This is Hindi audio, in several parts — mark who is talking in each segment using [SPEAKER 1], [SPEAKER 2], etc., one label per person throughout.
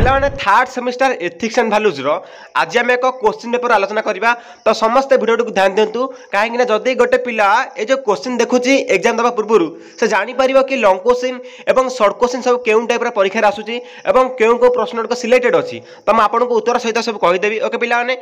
[SPEAKER 1] पे third semester ethics and values आज आम एक क्वेश्चन पेपर आलोचना करवा तो समस्ते भिडियो को ध्यान दिंतु कहीं जदि गोटे पिला ये जो क्वेश्चन देखुची एग्जाम देवा पूर्व से जापर कि लंग क्वेश्चन और सर्ट क्वेश्चन सब क्यों टाइप परीक्षा आसूची और क्यों क्यों प्रश्न गुड़िक सिलेक्टेड अच्छी तो मुझे आपको उत्तर सहित सब कहीदेवी ओके पाने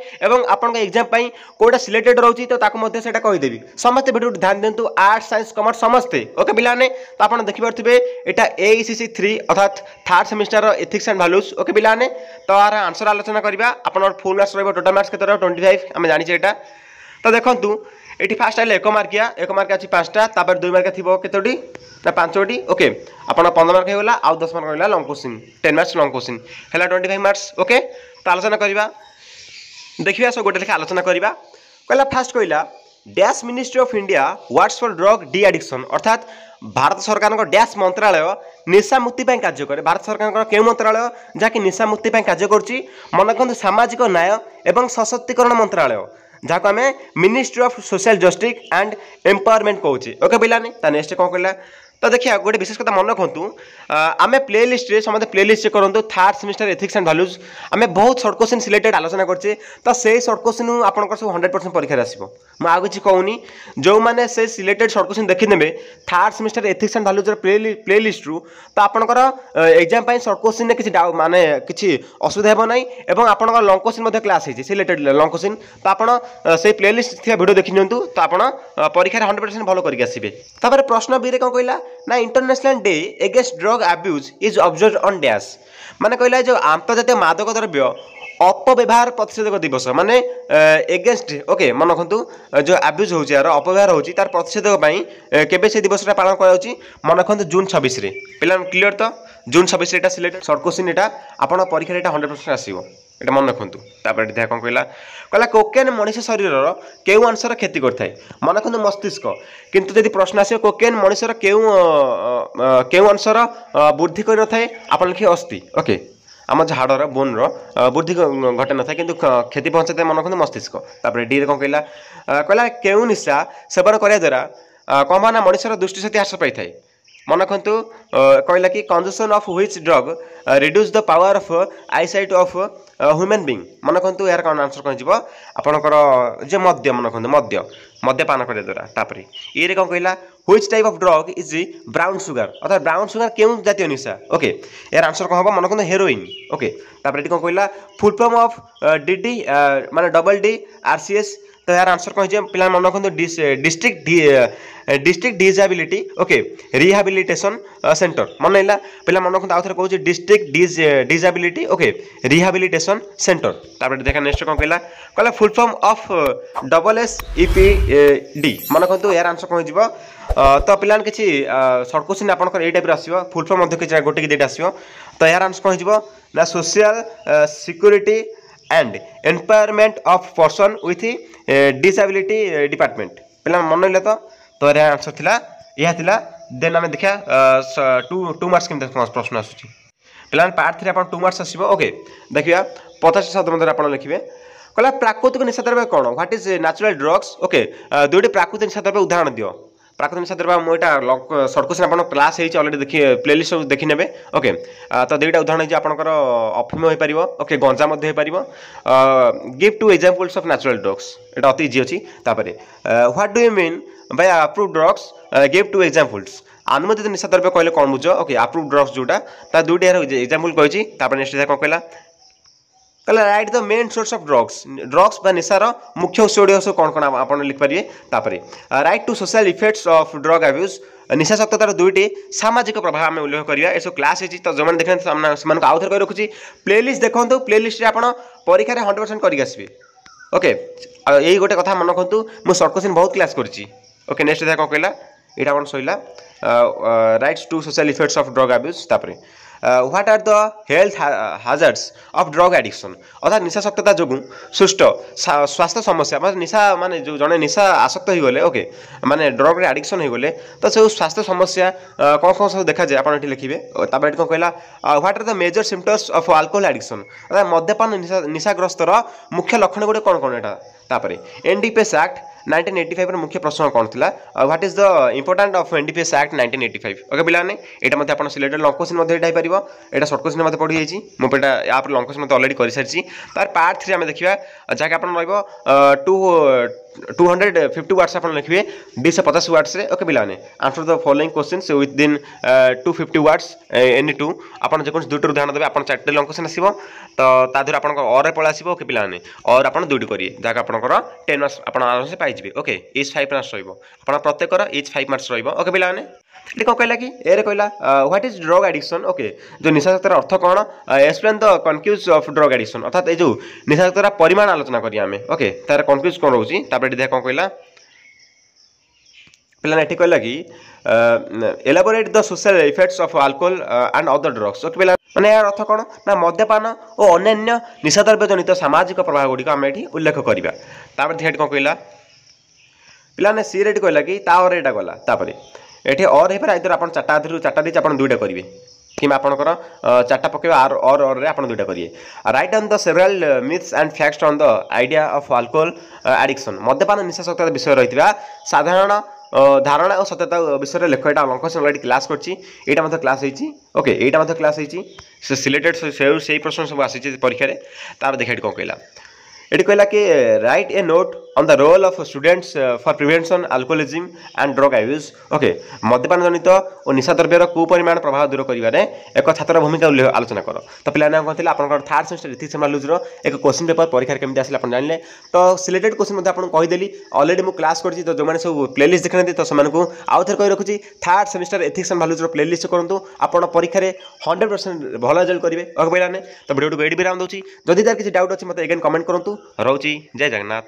[SPEAKER 1] आपन एग्जाम कौटा सिलेक्टेड रोचे तो कहीदेवी समस्ते भिडियो ध्यान दिंतु आर्ट्स साइंस कॉमर्स समस्ते ओके पाने तो आप देखिपे यहाँ AECC 3 अर्थात third semester ethics and values okay पिलाने तो यार आंसर आलोचना करवा अपन फुल मार्क्स रहा टोटाल मार्क्स के 25 आम जानी यहाँ तो देखूँ ये फास्ट आए एक मार्क अच्छी 5टा तापर 2 मार्क थी कतोटी ना 5टी ओके आपन 15 मार्क होगा आउ 10 मार्क होगा long question 10 marks long question है 25 मार्क्स ओके तो आलोचना करवा देखिए सब गोटे लेखा आलोचना करवा कहला फास्ट कहला dash ministry of India what's for drug de addiction अर्थात भारत सरकार डैश मंत्रालय निशा मुक्ति कार्य करे भारत सरकार क्यों मंत्रालय जहाँकि निशा मुक्ति कार्य करुच्ची मन रखते सामाजिक न्याय एवं सशक्तिकरण मंत्रालय जहाँ को आम ministry of social justice and empowerment कहे ओके पिलाने नेक्स्ट कौन कहला तो देखिए गोटे विशेष कथा मन रखु आम प्ले लिस्ट समस्त प्ले लिस्ट करूँ third semester ethics and values आम बहुत सर्ट क्वेश्चन सिलेक्टेड आलोचना करछे तो से सर्ट क्वेश्चन आप सब 100% परीक्षा आसो मुझे आगे किसी कहूनी जो मैंने से सिलेक्टेड सर्ट क्वेश्चन देखिने third semester ethics and values play list रु तो आपंकर एग्जाम सर्ट क्वेश्चन किसी माने किसी असुविधा हो ना और आप लंग क्वेश्चन क्लास है सिलेक्टेड लंग क्वेश्चन तो आप से प्ले लिस्ट थी भिडियो देखी नियंतु तो आप परीक्षा 100% भल करके आसबे तापर प्रश्न बी रे कौन कहला ना international day against drug abuse is observed on dash माने कहला जो आंतर्जातीय मादक द्रव्य अपव्यवहार प्रतिषेधक दिवस माने एगेंस्ट ओके मन रखु जो अब्यूज हो अपव्यवहार हो तार प्रतिषेधक केबे से दिवस पालन कर मन रखु जून 26 पे क्लीयर तो जून 26 यहाँ सिलेक्ट सर्ट क्वेश्चन यहाँ आप परीक्षा यहाँ 100% आसो ये मन रखु देखा कौन कहला कहला कोकेन मनुष्य शरीर केउ अंशर क्षति करता मन रखु मस्तिष्क किंतु जब प्रश्न आस कोकेन मनुष्यर केउ अंशर वृद्धि कर न आप लिखे अस्थि ओके आम झाड़र बोन वृद्धि घटे न था कि क्षति पहुँचा मन रखु मस्तिष्क तापर डी कौन कहला कहला केउ निशा सेवन करने द्वारा कौन भावना मनुष्यर दृष्टिशक्ति ह्रास पाई था मन रखु कहला कि consumption of which drug reduce the power of eyesight of human being मन रखु यार कौन आंसर कौन आपणकर जो मद्य मन रखु मद्यपान करने द्वारा तापर ये कौन कहला which type of drug is brown sugar अर्थात ब्राउन सुगर क्यों जातीय निशा ओके यार आंसर कौन हम मन रखु हेरोइन ओके तापर ये कौन कहला फुल फॉर्म ऑफ DD माने डबल D RCS तो यार आंसर कौन पिला मन रखु district disability okay rehabilitation centre मन है पिला मन रखु आउे कौन district disability okay rehabilitation centre तापर देखा नेक्स्ट कौन कहला कहला फुल फॉर्म ऑफ SSEPD मन रखु यार आंसर कौन तो पिलान किसी सर्ट क्वेश्चन आपंकर ये टाइप आसो फुल फॉर्म गोटे कि 2टा आसो तो यार आंसर कौन ना social security and empowerment of person with disability department पिला मन है तो यार आंसर थिला यह थिला देन आम देखा 2 मार्क्स केमती प्रश्न आसूची पिला पार्ट 3 आप 2 मार्क्स आसो ओके देखिए 50 शब्द मध्य आप लिखे कहला प्राकृतिक निशा द्रव्य कौन what is natural drugs okay 2टी प्राकृतिक निशा द्रव्य उदाहरण दियो प्राकृतिक निशा द्रव्य मुझे सर्ट क्वेश्चन आप क्लास अलरेडी देखिए प्लेलिस्ट सब देखी ने ओके तो 2टा उदाहरण आपंकर अफीम हो पार ओके गंजा give 2 examples of natural drugs ये अति इजी अच्छी what do you mean by approved drugs give 2 examples अनुमोदित निशा द्रव्य कहले कौन बुझ ओके अप्रूव्ड ड्रग्स जोटा 2टी एग्जांपल कही नेक्स्ट कौन कहला कहला write the main source of drugs बा निशार मुख्य उत्स कौन कौन आप लिखिपारे तापर write two social effects of drug abuse निशाशक्तार 2टी सामाजिक प्रभाव आम उल्लेख करवा ये क्लास है तो जो मैंने देखते से आउ थे कही रखुच्छी प्लेलिस्ट देखो प्लेलिस्ट आप परीक्षा 100% करके आसबे ओके यही गोटे कथा मन रखु मुझे सर्ट क्वेश्चन बहुत क्लास करी ओके नेक्स्ट देखा कौन कहला यहाँ कौन सैला writes two social effects of drug abuse तापर what are the health hazards of drug addiction अर्थात निशाशक्तता जो सुष्ट स्वास्थ्य समस्या मतलब निशा माने जो जड़े निशा आसक्त हो गले ओके माने ड्रग एडिक्शन हो गले तो से स्वास्थ्य समस्या कौन कौन सब देखा जाए आप लिखे कौन कहला what are the major symptoms of alcohol addiction अर्थात मद्यपान निशाग्रस्तर मुख्य लक्षण गुड़े कौन कौन यहाँ तापर NDPS एक्ट 1985 ର मुख्य प्रश्न कौन थिला what is the important of NDPS act 1985 okay पिलाने एटा मते आपण सिलेक्टेड लॉन्ग क्वेश्चन मते एटा पारिबो एटा शॉर्ट क्वेश्चन मते पढी जाईची मो पेटा या पर लॉन्ग क्वेश्चन मते ऑलरेडी करि सारची तार पार्ट 3 हम देखिबा जाके आपण रहइबो 250 वर्ड्स अपन लिखिए 250 वर्ड्स रे ओके पिलाने answer the following questions within 250 words any two अपन जे कोन दुटर ध्यान देबे अपन चारटे लॉन्ग क्वेश्चन आसीबो तो तादर अपन और पळा आसीबो ओके पिलाने और अपन दुटी करिए जाके अपन 10 मार्क्स अपन आराम से पाई जिवे ओके इच 5 मार्क्स रहइबो अपन प्रत्येक कर इच 5 मार्क्स रहइबो ओके पिलाने ये कौन कहला कि ए रे कहला what is drug addiction okay जो निशाशक्तिर अर्थ कौन explain the confuse of drug addiction अर्थात ये जो निशाशक्तिर परिमाण आलोचना करिया हमें ओके तार कन्फ्यूज कौन रहउची तापर देखा कौन कहला पिला एठी कहला कि elaborate the social effects of alcohol and other drugs okay पिला माने यार अर्थ कौन ना मद्यपान और अन्य निशाद्रव्य जनित सामाजिक प्रभाव गुडी आम एठी उल्लेख करिबा तापर देखा कौन कहला पिला ने सी रेट कहला कि ता और एटा गला तापर एठी और हे पर आइदर अपन चारटा धरु चारटा दे अपन दुइटा करिवे कि आपनकर चारटा पके और रे अपन दुइटा करिए right on the several myths and facts on the idea of alcohol addiction मद्यपान निशाशक्तिर विषय रहितबा साधारण धारणा और सत्यता विषय लेख एटा लंकस ऑलरेडी क्लास करछि एटा मते क्लास हेछि ओके एटा मते क्लास हेछि से सिलेक्टेड से प्रश्न सब आसी परीक्षा रे तार देखा कोन कहला एटी कहला कि write a note on the role of students for prevention alcoholism and drug abuse okay मद्यपान जनित और निशाद्रव्यर कुपरिमाण प्रभाव दूर करिवारे एक छात्र भूमिका आलोचना कर तो पिलाने कहते आपन थर्ड सेमेस्टर इथिक्स नॉलेज रो एक क्वेश्चन पेपर परीक्षा केमती आसले अपन जानले तो सिलेक्टेड क्वेश्चन मध्ये आपन कहि देली ऑलरेडी मु क्लास करछि तो जो माने सब प्लेलिस्ट देखने तो समान को आउ थर कहि रखुछि थर्ड सेमेस्टर इथिक्स नॉलेज रो प्लेलिस्ट करंतु आपन परीक्षा रे 100% भलो रिजल्ट करिवे ओके पिलाने तो वीडियो को एडी विराम दउछि जदि तार किछि डाउट अछि मते अगेन कमेंट करंतु रहउछि जय जगन्नाथ।